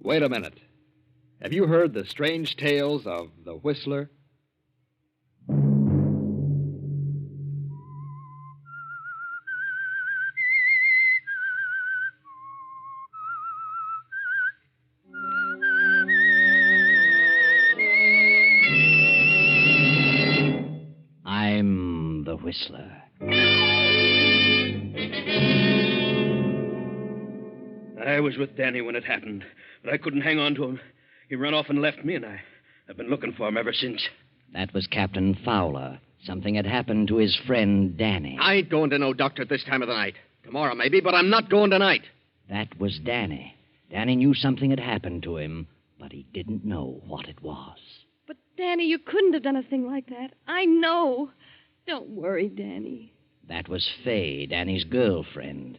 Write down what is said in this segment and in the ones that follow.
Wait a minute. Have you heard the strange tales of the Whistler? I'm the Whistler. I was with Danny when it happened, but I couldn't hang on to him. He ran off and left me, and I've been looking for him ever since. That was Captain Fowler. Something had happened to his friend Danny. I ain't going to no doctor at this time of the night. Tomorrow, maybe, but I'm not going tonight. That was Danny. Danny knew something had happened to him, but he didn't know what it was. But, Danny, you couldn't have done a thing like that. I know. Don't worry, Danny. That was Fay, Danny's girlfriend.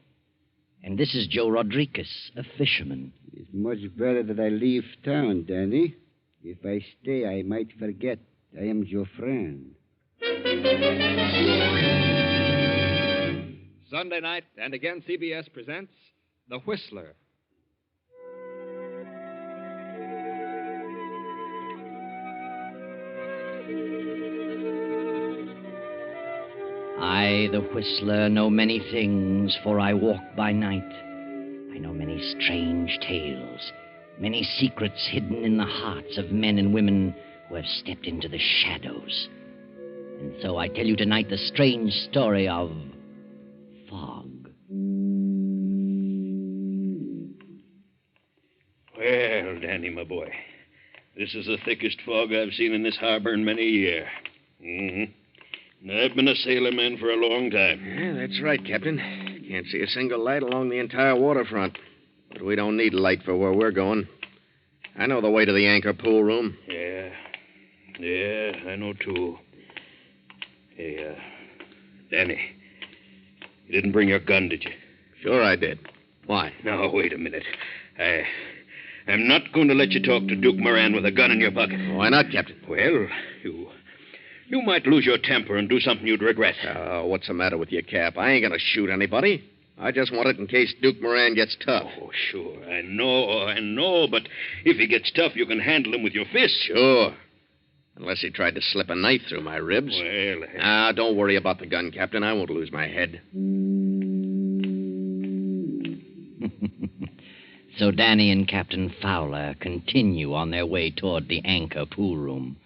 And this is Joe Rodriguez, a fisherman. It's much better that I leave town, Danny. If I stay, I might forget I am your friend. Sunday night, and again CBS presents The Whistler. I, the Whistler, know many things, for I walk by night. I know many strange tales, many secrets hidden in the hearts of men and women who have stepped into the shadows. And so I tell you tonight the strange story of fog. Well, Danny, my boy, this is the thickest fog I've seen in this harbor in many a year. Mm-hmm. And I've been a sailorman for a long time. Yeah, that's right, Captain. Can't see a single light along the entire waterfront. But we don't need light for where we're going. I know the way to the anchor pool room. Yeah, I know, too. Hey, Danny, you didn't bring your gun, did you? Sure I did. Why? Now, wait a minute. I'm not going to let you talk to Duke Moran with a gun in your pocket. Why not, Captain? Well, you might lose your temper and do something you'd regret. What's the matter with you, Cap? I ain't going to shoot anybody. I just want it in case Duke Moran gets tough. Oh, sure. I know. But if he gets tough, you can handle him with your fists. Sure. Unless he tried to slip a knife through my ribs. Well... don't worry about the gun, Captain. I won't lose my head. So Danny and Captain Fowler continue on their way toward the anchor pool room,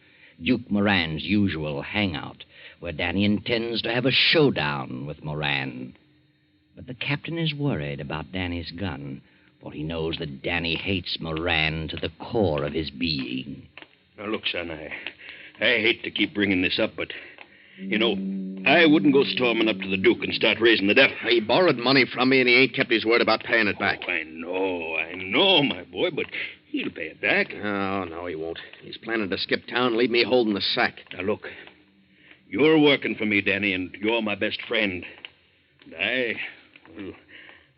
Duke Moran's usual hangout, where Danny intends to have a showdown with Moran. But the captain is worried about Danny's gun, for he knows that Danny hates Moran to the core of his being. Now, look, son, I hate to keep bringing this up, but, I wouldn't go storming up to the Duke and start raising the devil. He borrowed money from me, and he ain't kept his word about paying it back. Oh, I know, my boy, but he'll pay it back. Oh, no, he won't. He's planning to skip town and leave me holding the sack. Now, look, you're working for me, Danny, and you're my best friend. And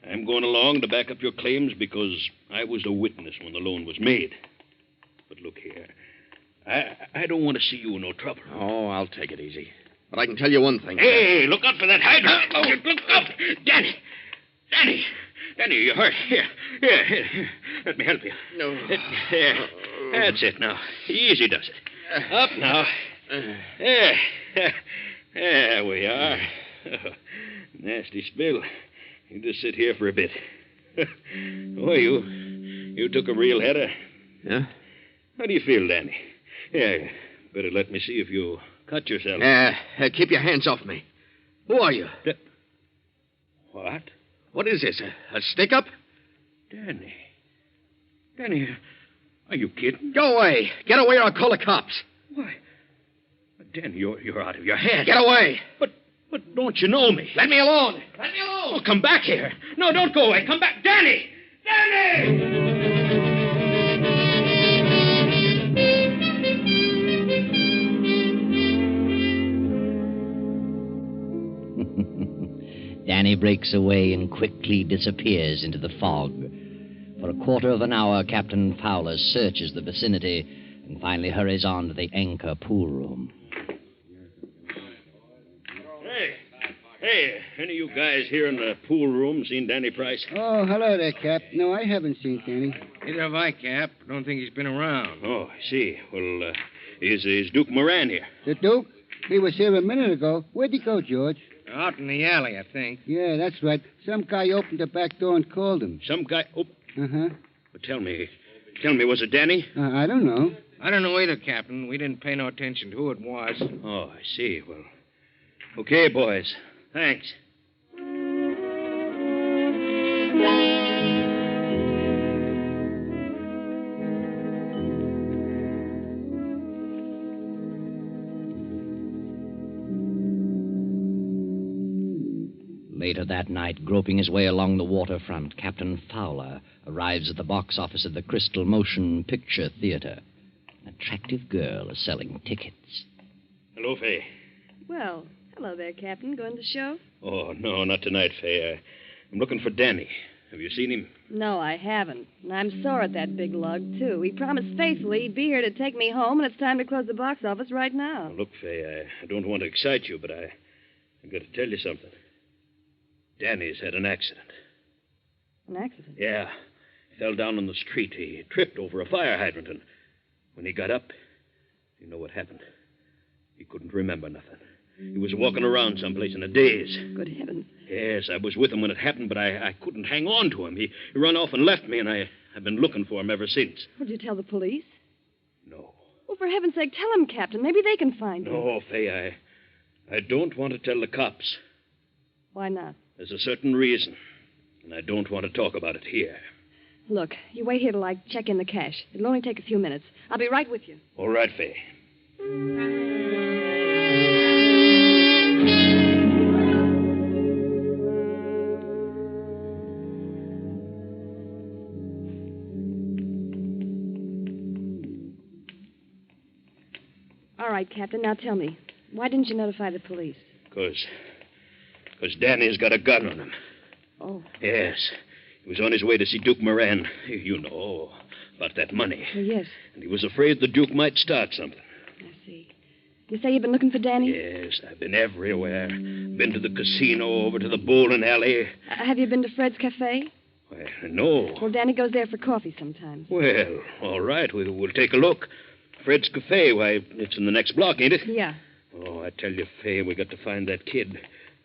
I'm going along to back up your claims because I was a witness when the loan was made. But look here, I don't want to see you in no trouble. Oh, I'll take it easy. But I can tell you one thing. Hey, look out for that hydrant. Look up. Danny, you're hurt. Here. Let me help you. No. That's it now. Easy does it. Up now. There we are. Nasty spill. You just sit here for a bit. Oh, you took a real header. Yeah? How do you feel, Danny? Yeah, better let me see if you cut yourself. Keep your hands off me. Who are you? What? What is this, a stick-up? Danny, are you kidding? Go away. Get away or I'll call the cops. Why? Danny, you're out of your head. Get away. But don't you know me? Let me alone. Oh, come back here. No, don't go away. Come back. Danny! Danny breaks away and quickly disappears into the fog. For a quarter of an hour, Captain Fowler searches the vicinity and finally hurries on to the anchor pool room. Any of you guys here in the pool room seen Danny Price? Oh, hello there, Cap. No, I haven't seen Danny. Neither have I, Cap. Don't think he's been around. Oh, I see. Well, is Duke Moran here? The Duke? He was here a minute ago. Where'd he go, George? Out in the alley, I think. Yeah, that's right. Some guy opened the back door and called him. Some guy... Oh, Uh-huh. well, tell me, was it Danny? I don't know. I don't know either, Captain. We didn't pay no attention to who it was. Oh, I see. Well, okay, boys. Thanks. Later that night, groping his way along the waterfront, Captain Fowler arrives at the box office of the Crystal Motion Picture Theater. An attractive girl is selling tickets. Hello, Fay. Well, hello there, Captain. Going to the show? Oh, no, not tonight, Fay. I'm looking for Danny. Have you seen him? No, I haven't. And I'm sore at that big lug, too. He promised faithfully he'd be here to take me home, and it's time to close the box office right now. Well, look, Fay, I don't want to excite you, but I've got to tell you something. Danny's had an accident. An accident? Yeah. He fell down on the street. He tripped over a fire hydrant, and when he got up, you know what happened? He couldn't remember nothing. He was walking around someplace in a daze. Good heavens. Yes, I was with him when it happened, but I couldn't hang on to him. He run off and left me, and I've been looking for him ever since. Would you tell the police? No. Well, for heaven's sake, tell them, Captain. Maybe they can find him. No, Fay, I don't want to tell the cops. Why not? There's a certain reason, and I don't want to talk about it here. Look, you wait here till I check in the cash. It'll only take a few minutes. I'll be right with you. All right, Fay. All right, Captain. Now tell me, why didn't you notify the police? Because Danny's got a gun on him. Oh. Yes. He was on his way to see Duke Moran. You know about that money. Well, yes. And he was afraid the Duke might start something. I see. You say you've been looking for Danny? Yes, I've been everywhere. Been to the casino, over to the bowling alley. Have you been to Fred's Cafe? Well, no. Well, Danny goes there for coffee sometimes. Well, all right. We'll take a look. Fred's Cafe, why, it's in the next block, ain't it? Yeah. Oh, I tell you, Fay, we got to find that kid.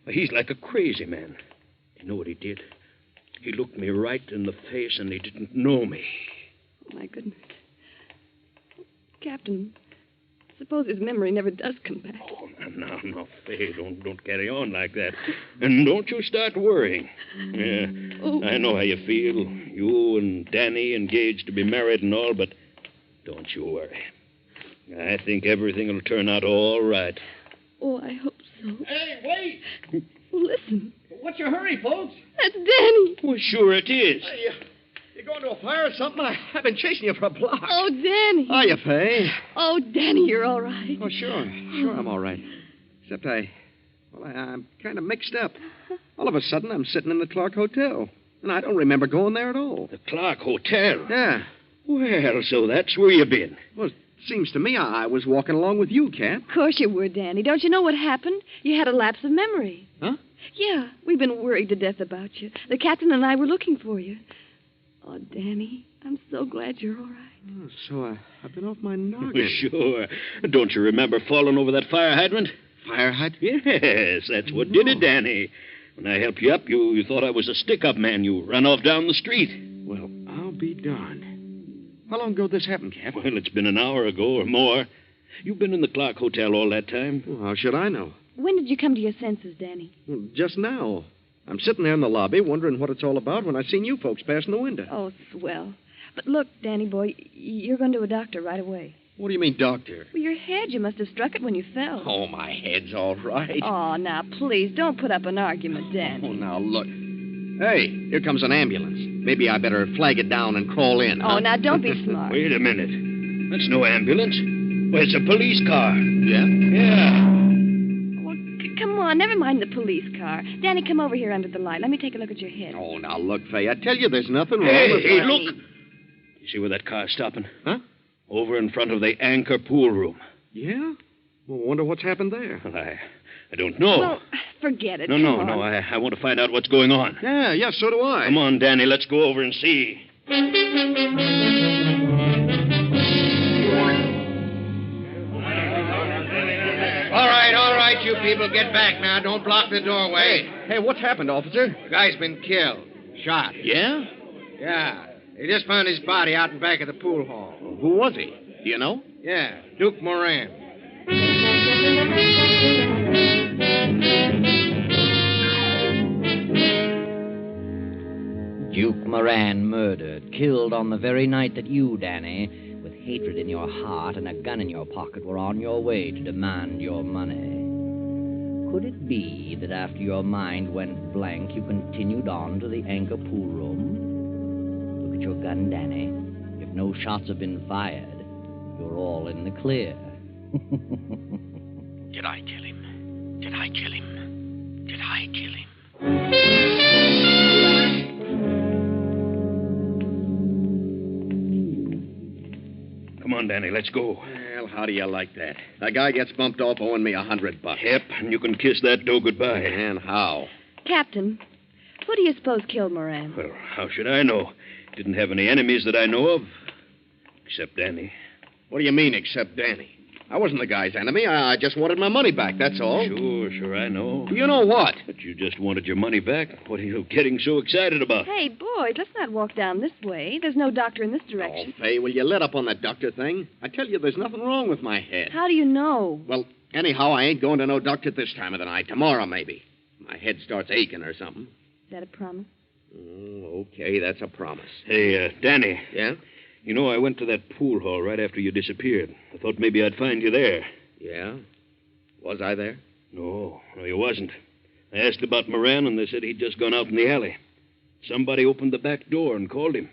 He's like a crazy man. You know what he did? He looked me right in the face, and he didn't know me. Oh, my goodness. Captain, suppose his memory never does come back. Oh, now, Fay, don't carry on like that. And don't you start worrying. Yeah, Oh. I know how you feel. You and Danny engaged to be married and all, but don't you worry. I think everything will turn out all right. Oh, I hope so. Hey, wait! Oh, listen. What's your hurry, folks? That's Danny. Well, sure it is. Hey, you going to a fire or something? I've been chasing you for a block. Oh, Danny. Hiya, Fay. Oh, Danny, you're all right. Oh, sure. Sure, I'm all right. Except I'm kind of mixed up. All of a sudden, I'm sitting in the Clark Hotel. And I don't remember going there at all. The Clark Hotel? Yeah. Well, so that's where you been. Well, it seems to me I was walking along with you, Cap. Of course you were, Danny. Don't you know what happened? You had a lapse of memory. Huh? Yeah, we've been worried to death about you. The captain and I were looking for you. Oh, Danny, I'm so glad you're all right. Oh, so I've been off my noggin. Sure. Don't you remember falling over that fire hydrant? Fire hydrant? Yes, that's what did it, Danny. When I helped you up, you thought I was a stick-up man. You ran off down the street. Well, I'll be darned. How long ago this happened, Cap? Well, it's been an hour ago or more. You've been in the Clark Hotel all that time? Well, how should I know? When did you come to your senses, Danny? Well, just now. I'm sitting there in the lobby wondering what it's all about when I seen you folks passing the window. Oh, swell. But look, Danny boy, you're going to a doctor right away. What do you mean, doctor? Well, your head, you must have struck it when you fell. Oh, my head's all right. Oh, now, please, don't put up an argument, Danny. Oh, now, look. Hey, here comes an ambulance. Maybe I better flag it down and crawl in. Oh, now, don't be smart. Wait a minute. That's no ambulance. Well, it's a police car. Yeah? Yeah. Well, come on, never mind the police car. Danny, come over here under the light. Let me take a look at your head. Oh, now, look, Fay, I tell you there's nothing wrong Hey, with hey, that. look. You see where that car's stopping? Huh? Over in front of the Anchor pool room. Yeah? Well, wonder what's happened there. Well, I don't know. Well, forget it. no, Come no. on. I want to find out what's going on. Yeah, so do I. Come on, Danny. Let's go over and see. All right, you people, get back now. Don't block the doorway. Hey, what's happened, officer? The guy's been killed. Shot. Yeah? Yeah. They just found his body out in back of the pool hall. Who was he? Do you know? Yeah, Duke Moran. Duke Moran murdered, killed on the very night that you, Danny, with hatred in your heart and a gun in your pocket, were on your way to demand your money. Could it be that after your mind went blank, you continued on to the Anchor Pool Room? Look at your gun, Danny. If no shots have been fired, you're all in the clear. Did I kill him? Did I kill him? Did I kill him? Come on, Danny. Let's go. Well, how do you like that? A guy gets bumped off owing me $100. Yep, and you can kiss that dough goodbye. And how? Captain, who do you suppose killed Moran? Well, how should I know? Didn't have any enemies that I know of. Except Danny. What do you mean, except Danny? I wasn't the guy's enemy. I just wanted my money back, that's all. Sure, I know. You know what? But you just wanted your money back. What are you getting so excited about? Hey, boys, let's not walk down this way. There's no doctor in this Oh, direction. Fay, will you let up on that doctor thing? I tell you, there's nothing wrong with my head. How do you know? Well, anyhow, I ain't going to no doctor this time of the night. Tomorrow, maybe. My head starts aching or something. Is that a promise? Oh, okay, that's a promise. Hey, Danny. Yeah? You know, I went to that pool hall right after you disappeared. I thought maybe I'd find you there. Yeah? Was I there? No, you wasn't. I asked about Moran, and they said he'd just gone out in the alley. Somebody opened the back door and called him.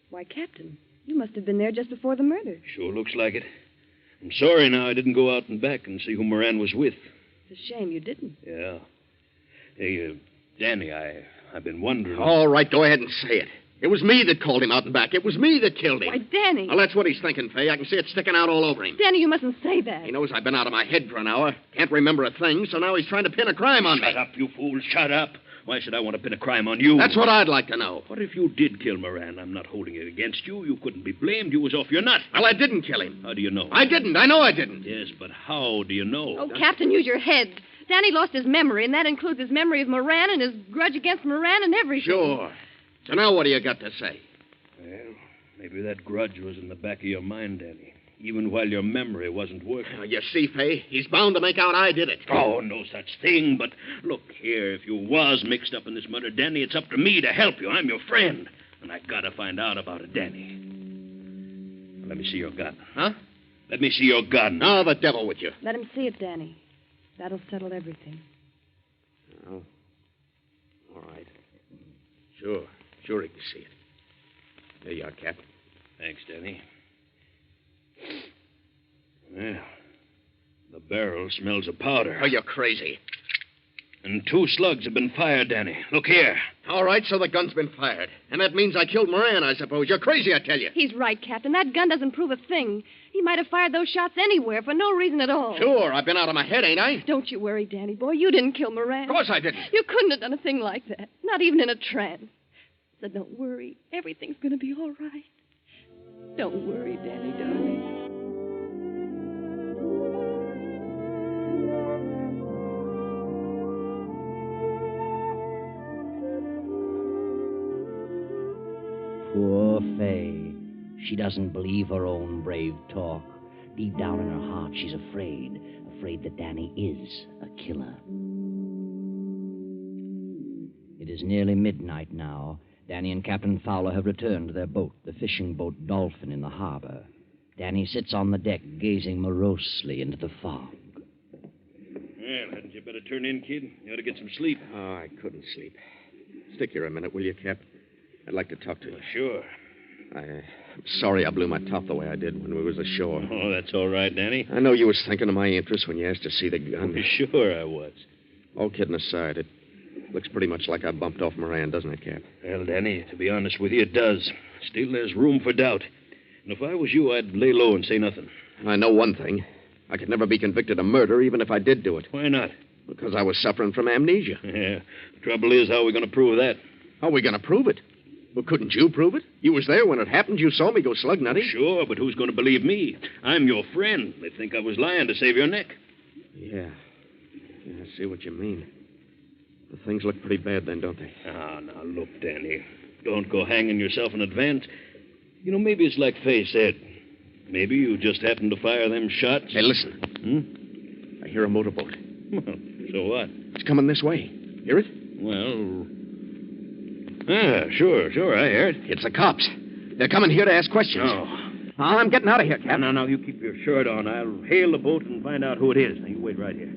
Why, Captain, you must have been there just before the murder. Sure looks like it. I'm sorry now I didn't go out and back and see who Moran was with. It's a shame you didn't. Yeah. Hey, Danny, I've been wondering. All right, go ahead and say it. It was me that called him out and back. It was me that killed him. Why, Danny. Well, that's what he's thinking, Fay. I can see it sticking out all over him. Danny, you mustn't say that. He knows I've been out of my head for an hour. Can't remember a thing, so now he's trying to pin a crime on me. Shut up, you fool. Shut up. Why should I want to pin a crime on you? That's what I'd like to know. What if you did kill Moran? I'm not holding it against you. You couldn't be blamed. You was off your nut. Well, I didn't kill him. How do you know? I didn't. I know I didn't. Yes, but how do you know? Oh, Captain, use your head. Danny lost his memory, and that includes his memory of Moran and his grudge against Moran and everything. Sure. So now what do you got to say? Well, maybe that grudge was in the back of your mind, Danny, even while your memory wasn't working. You see, Fay, he's bound to make out I did it. Oh, no such thing. But look here, if you was mixed up in this murder, Danny, it's up to me to help you. I'm your friend. And I gotta find out about it, Danny. Let me see your gun. Huh? Let me see your gun. Oh, the devil with you. Let him see it, Danny. That'll settle everything. Oh. All right. Sure he can see it. There you are, Cap. Thanks, Danny. Well, the barrel smells of powder. Oh, you're crazy. And 2 slugs have been fired, Danny. Look here. All right, so the gun's been fired. And that means I killed Moran, I suppose. You're crazy, I tell you. He's right, Captain. That gun doesn't prove a thing. He might have fired those shots anywhere for no reason at all. Sure, I've been out of my head, ain't I? Don't you worry, Danny boy. You didn't kill Moran. Of course I didn't. You couldn't have done a thing like that. Not even in a trance. So don't worry. Everything's going to be all right. Don't worry, Danny, darling. Poor Fay. She doesn't believe her own brave talk. Deep down in her heart, she's afraid that Danny is a killer. It is nearly midnight now. Danny and Captain Fowler have returned to their boat, the fishing boat Dolphin, in the harbor. Danny sits on the deck, gazing morosely into the fog. Well, hadn't you better turn in, kid? You ought to get some sleep. Oh, I couldn't sleep. Stick here a minute, will you, Cap? I'd like to talk to you. Sure. I'm sorry I blew my top the way I did when we was ashore. Oh, that's all right, Danny. I know you was thinking of my interest when you asked to see the gun. Sure I was. All kidding aside, it looks pretty much like I bumped off Moran, doesn't it, Cap? Well, Danny, to be honest with you, it does. Still, there's room for doubt. And if I was you, I'd lay low and say nothing. I know one thing. I could never be convicted of murder, even if I did do it. Why not? Because I was suffering from amnesia. Yeah. The trouble is, how are we going to prove that? How are we going to prove it? Well, couldn't you prove it? You was there when it happened. You saw me go slug nutty. Sure, but who's going to believe me? I'm your friend. They think I was lying to save your neck. Yeah. I see what you mean. The things look pretty bad then, don't they? Ah, now look, Danny. Don't go hanging yourself in advance. You know, maybe it's like Fay said. Maybe you just happened to fire them shots. Hey, listen. I hear a motorboat. Well, so what? It's coming this way. Hear it? Well, sure, I heard. It's the cops. They're coming here to ask questions. Oh. I'm getting out of here, Cap. No, you keep your shirt on. I'll hail the boat and find out who it is. Now, you wait right here.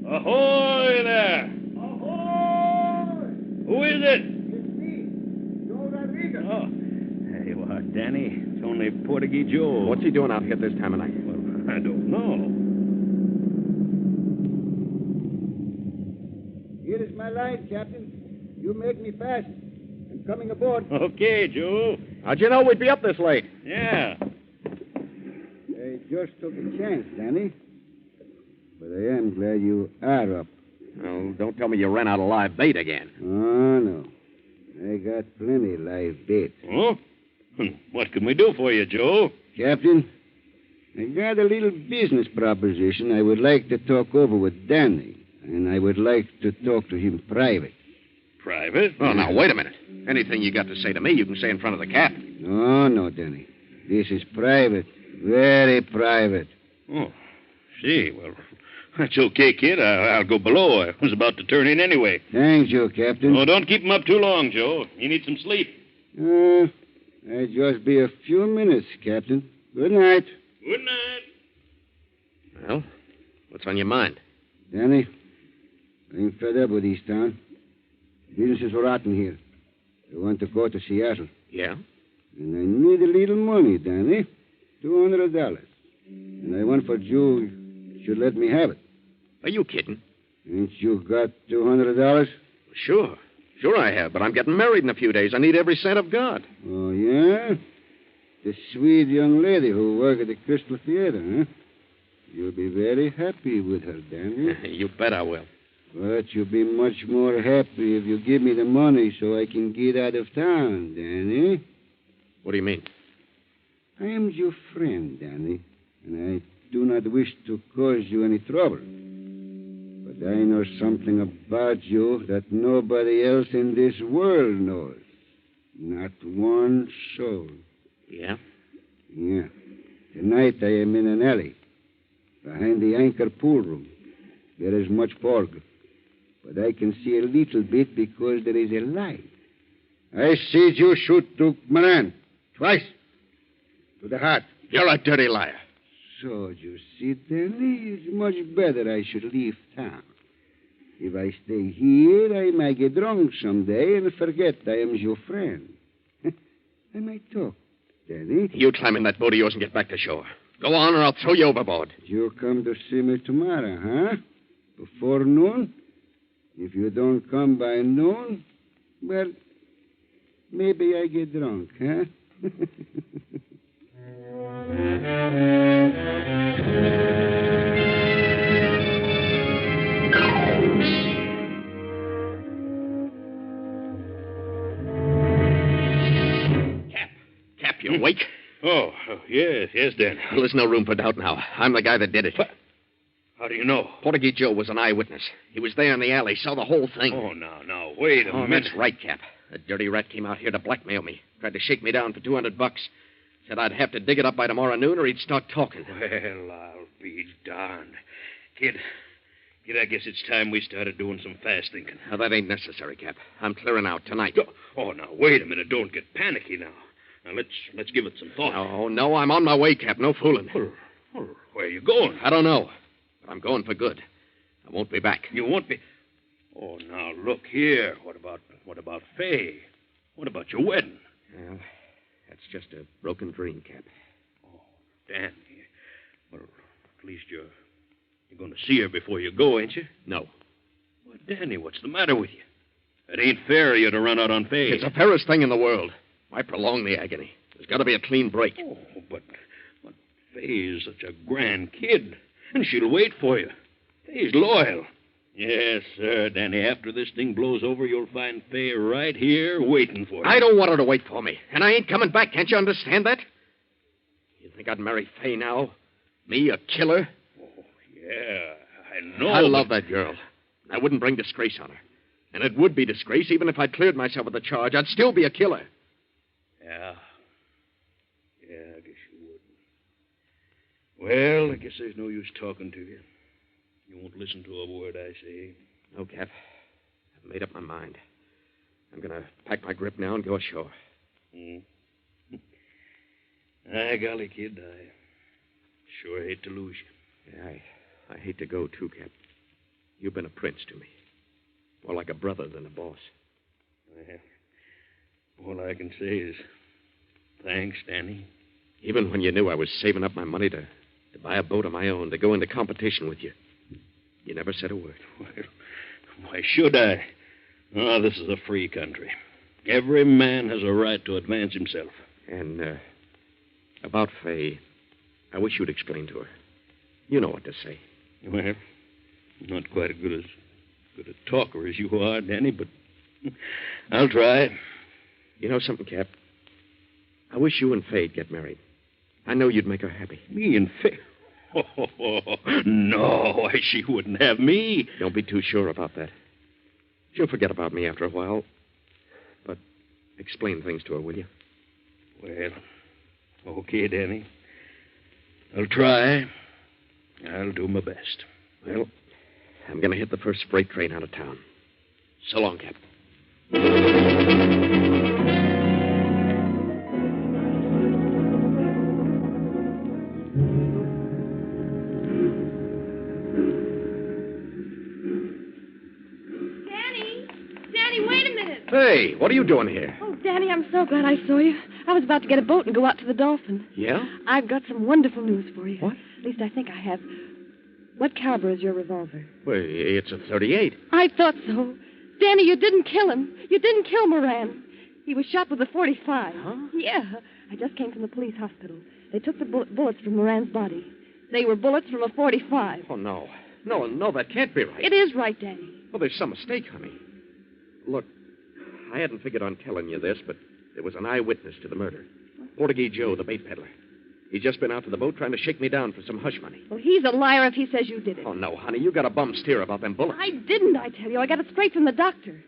Ahoy there! Ahoy! Who is it? It's me, Joe Rodriguez. Oh. Hey, well, Danny, it's only Portuguese Joe. What's he doing out here this time of night? Well, I don't know. Here is my line, Captain. You make me fast. I'm coming aboard. Okay, Joe. How'd you know we'd be up this late? Yeah. I just took a chance, Danny. But I am glad you are up. Oh, don't tell me you ran out of live bait again. Oh, no. I got plenty live bait. Oh? What can we do for you, Joe? Captain, I got a little business proposition I would like to talk over with Danny. And I would like to talk to him private. Private? Oh, now, wait a minute. Anything you got to say to me, you can say in front of the captain. No, Danny. This is private. Very private. Oh, see, well, that's okay, kid. I'll go below. I was about to turn in anyway. Thank you, Captain. Oh, don't keep him up too long, Joe. He needs some sleep. I'll just be a few minutes, Captain. Good night. Good night. Well, what's on your mind? Danny, I'm fed up with this town. Business is rotten here. I want to go to Seattle. Yeah? And I need a little money, Danny. $200. And I want for you should let me have it. Are you kidding? Ain't you got $200? Sure. Sure I have, but I'm getting married in a few days. I need every cent I've got. Oh, yeah? The sweet young lady who works at the Crystal Theater, huh? You'll be very happy with her, Danny. You bet I will. But you'll be much more happy if you give me the money so I can get out of town, Danny. What do you mean? I am your friend, Danny, and I do not wish to cause you any trouble. But I know something about you that nobody else in this world knows. Not one soul. Yeah? Yeah. Tonight I am in an alley, behind the anchor pool room. There is much fog, but I can see a little bit because there is a light. I see you shoot Duke Moran twice to the heart. You're a dirty liar. So you see, Danny, it's much better I should leave town. If I stay here, I might get drunk someday and forget I am your friend. I might talk, Danny. You climb in that boat of yours and get back to shore. Go on or I'll throw you overboard. You come to see me tomorrow, huh? Before noon? If you don't come by noon, well, maybe I get drunk, huh? Cap, you awake? Oh, yes, Dan. Well, there's no room for doubt now. I'm the guy that did it. What? How do you know? Portuguese Joe was an eyewitness. He was there in the alley, saw the whole thing. Oh, now, wait a minute. That's right, Cap. That dirty rat came out here to blackmail me. Tried to shake me down for $200. Said I'd have to dig it up by tomorrow noon or he'd start talking. Well, I'll be darned. Kid, I guess it's time we started doing some fast thinking. Now, that ain't necessary, Cap. I'm clearing out tonight. Oh, now, wait a minute. Don't get panicky now. Now, let's give it some thought. Oh, no, I'm on my way, Cap. No fooling. Well, where are you going? I don't know, but I'm going for good. I won't be back. You won't be... Oh, now, look here. What about Fay? What about your wedding? Well, that's just a broken dream, Cap. Oh, Danny. Well, at least you're going to see her before you go, ain't you? No. Well, Danny, what's the matter with you? It ain't fair of you to run out on Fay. It's the fairest thing in the world. Why prolong the agony? There's got to be a clean break. Oh, but Fay's such a grand kid, and she'll wait for you. Fay's loyal. Yes, sir, Danny. After this thing blows over, you'll find Fay right here waiting for you. I don't want her to wait for me. And I ain't coming back. Can't you understand that? You think I'd marry Fay now? Me, a killer? Oh, yeah, I know. I love that girl. I wouldn't bring disgrace on her. And it would be disgrace even if I cleared myself of the charge. I'd still be a killer. Yeah. Yeah, I guess you would. Well, I guess there's no use talking to you. You won't listen to a word I say. No, Cap. I've made up my mind. I'm going to pack my grip now and go ashore. Golly, kid, I sure hate to lose you. Yeah, I hate to go, too, Cap. You've been a prince to me. More like a brother than a boss. Well, all I can say is thanks, Danny. Even when you knew I was saving up my money to buy a boat of my own, to go into competition with you, you never said a word. Well, why should I? Oh, this is a free country. Every man has a right to advance himself. And, about Fay, I wish you'd explain to her. You know what to say. Well, not quite as good a talker as you are, Danny, but I'll try. You know something, Cap? I wish you and Fay'd get married. I know you'd make her happy. Me and Fay? Oh, no, she wouldn't have me. Don't be too sure about that. She'll forget about me after a while. But explain things to her, will you? Well, okay, Danny. I'll try. I'll do my best. Well, I'm going to hit the first freight train out of town. So long, Cap. Danny, wait a minute. Hey, what are you doing here? Oh, Danny, I'm so glad I saw you. I was about to get a boat and go out to the Dolphin. Yeah? I've got some wonderful news for you. What? At least I think I have. What caliber is your revolver? Well, it's a .38. I thought so. Danny, you didn't kill him. You didn't kill Moran. He was shot with a .45. Huh? Yeah. I just came from the police hospital. They took the bullets from Moran's body. They were bullets from a .45. Oh, no. No, that can't be right. It is right, Danny. Well, there's some mistake, honey. Look, I hadn't figured on telling you this, but there was an eyewitness to the murder. Portuguese Joe, the bait peddler. He's just been out to the boat trying to shake me down for some hush money. Well, he's a liar if he says you did it. Oh, no, honey. You got a bum steer about them bullets. I didn't, I tell you. I got it straight from the doctor.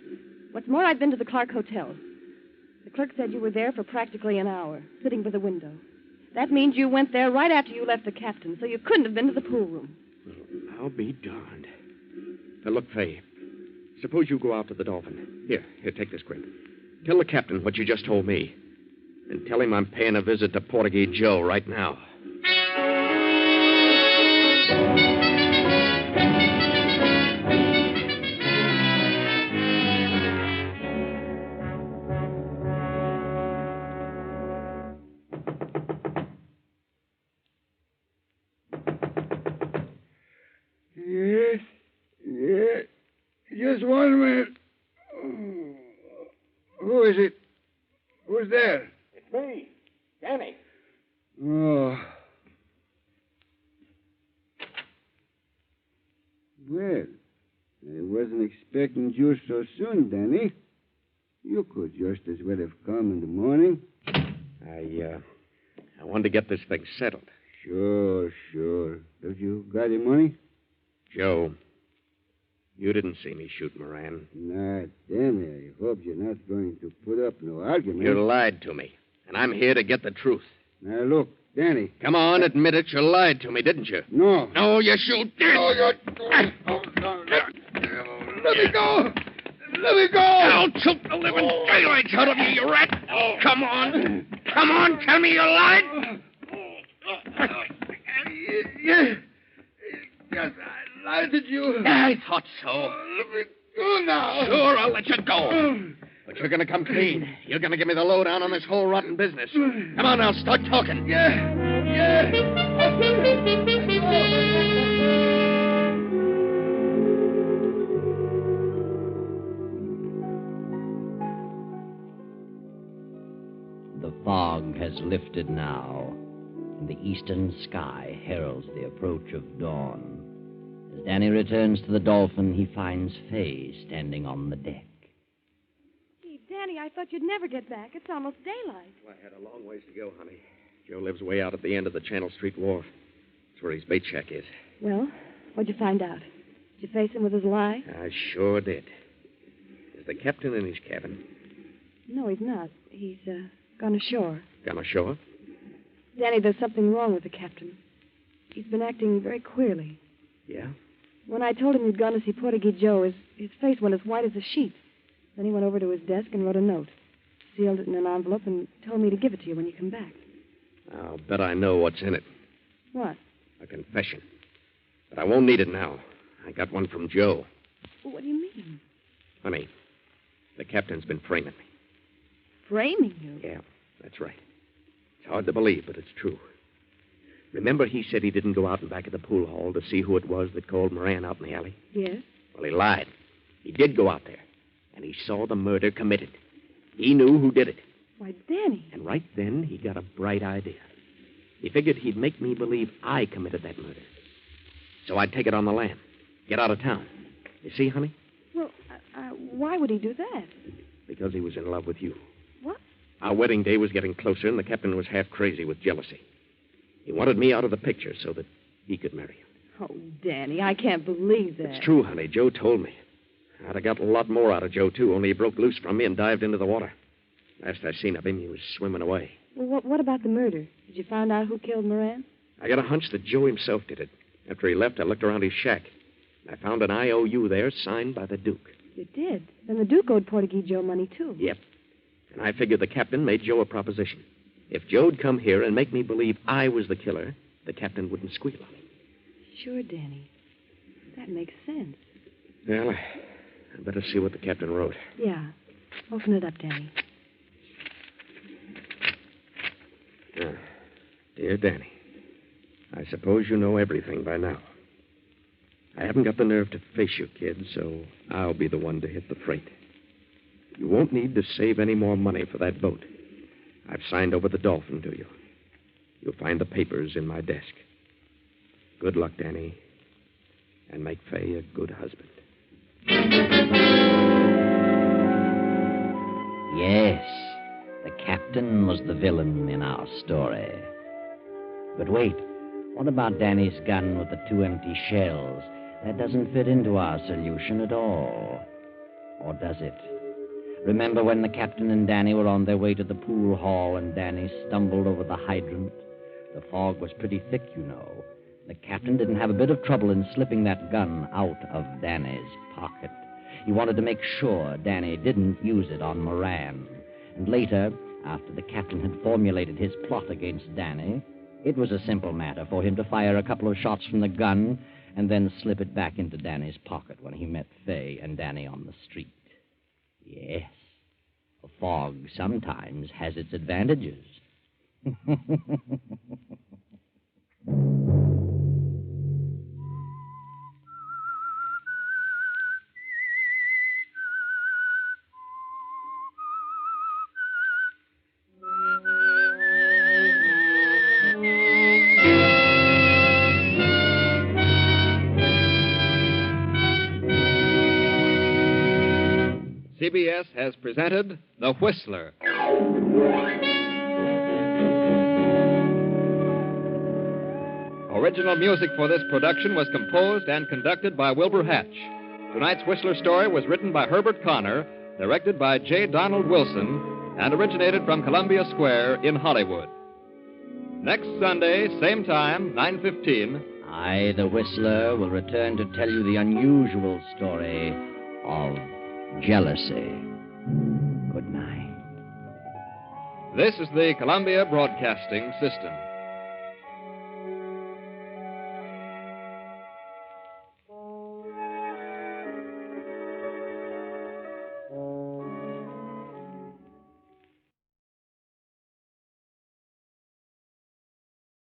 What's more, I've been to the Clark Hotel. The clerk said you were there for practically an hour, sitting by the window. That means you went there right after you left the captain, so you couldn't have been to the pool room. Well, I'll be darned. Now, look, Fay. Suppose you go out to the Dolphin. Here, take this grip. Tell the captain what you just told me. And tell him I'm paying a visit to Portuguese Joe right now. Yes. Just 1 minute. Who is it? Who's there? It's me, Danny. Oh. Well, I wasn't expecting you so soon, Danny. You could just as well have come in the morning. I wanted to get this thing settled. Sure. Have you got any money? Joe, you didn't see me shoot Moran. Not Danny. I hope you're not going to put up no argument. You lied to me, and I'm here to get the truth. Now, look, Danny. Come on, admit it. You lied to me, didn't you? No. No, you shoot. No, no. Let me go. Let me go. I'll choke the living daylights out of you, you rat. Come on, tell me you lied. Yes, I lied to you. I thought so. Let me go now. Sure, I'll let you go. But you're going to come clean. You're going to give me the lowdown on this whole rotten business. Come on now, start talking. Yeah. I'll do it. The fog has lifted now, and the eastern sky heralds the approach of dawn As Danny returns to the Dolphin, he finds Fay standing on the deck. Gee, Danny, I thought you'd never get back. It's almost daylight. Well, I had a long ways to go, honey. Joe lives way out at the end of the Channel Street Wharf. That's where his bait shack is. Well, what'd you find out? Did you face him with his lie? I sure did. Is the captain in his cabin? No, he's not. He's gone ashore. Gone ashore? Danny, there's something wrong with the captain. He's been acting very queerly. Yeah? When I told him you'd gone to see Portuguese Joe, his face went as white as a sheet. Then he went over to his desk and wrote a note. Sealed it in an envelope and told me to give it to you when you come back. I'll bet I know what's in it. What? A confession. But I won't need it now. I got one from Joe. Well, what do you mean? Honey, the captain's been framing me. Framing you? Yeah, that's right. It's hard to believe, but it's true. Remember he said he didn't go out in back of the pool hall to see who it was that called Moran out in the alley? Yes. Well, he lied. He did go out there, and he saw the murder committed. He knew who did it. Why, Danny. And right then, he got a bright idea. He figured he'd make me believe I committed that murder. So I'd take it on the lam. Get out of town. You see, honey? Well, why would he do that? Because he was in love with you. What? Our wedding day was getting closer, and the captain was half crazy with jealousy. He wanted me out of the picture so that he could marry you. Oh, Danny, I can't believe that. It's true, honey. Joe told me. I'd have got a lot more out of Joe, too, only he broke loose from me and dived into the water. Last I seen of him, he was swimming away. Well, what about the murder? Did you find out who killed Moran? I got a hunch that Joe himself did it. After he left, I looked around his shack. I found an IOU there signed by the Duke. You did? Then the Duke owed Portuguese Joe money, too. Yep. And I figured the captain made Joe a proposition. If Joe'd come here and make me believe I was the killer, the captain wouldn't squeal on him. Sure, Danny. That makes sense. Well, I'd better see what the captain wrote. Yeah. Open it up, Danny. Dear Danny, I suppose you know everything by now. I haven't got the nerve to face you, kid, so I'll be the one to hit the freight. You won't need to save any more money for that boat. I've signed over the Dolphin to you. You'll find the papers in my desk. Good luck, Danny, and make Fay a good husband. Yes, the captain was the villain in our story. But wait, what about Danny's gun with the 2 empty shells? That doesn't fit into our solution at all. Or does it? Remember when the captain and Danny were on their way to the pool hall and Danny stumbled over the hydrant? The fog was pretty thick, you know. The captain didn't have a bit of trouble in slipping that gun out of Danny's pocket. He wanted to make sure Danny didn't use it on Moran. And later, after the captain had formulated his plot against Danny, it was a simple matter for him to fire a couple of shots from the gun and then slip it back into Danny's pocket when he met Fay and Danny on the street. Yes, the fog sometimes has its advantages. CBS has presented The Whistler. Original music for this production was composed and conducted by Wilbur Hatch. Tonight's Whistler story was written by Herbert Connor, directed by J. Donald Wilson, and originated from Columbia Square in Hollywood. Next Sunday, same time, 9:15. I, the Whistler, will return to tell you the unusual story of jealousy. Good night. This is the Columbia Broadcasting System.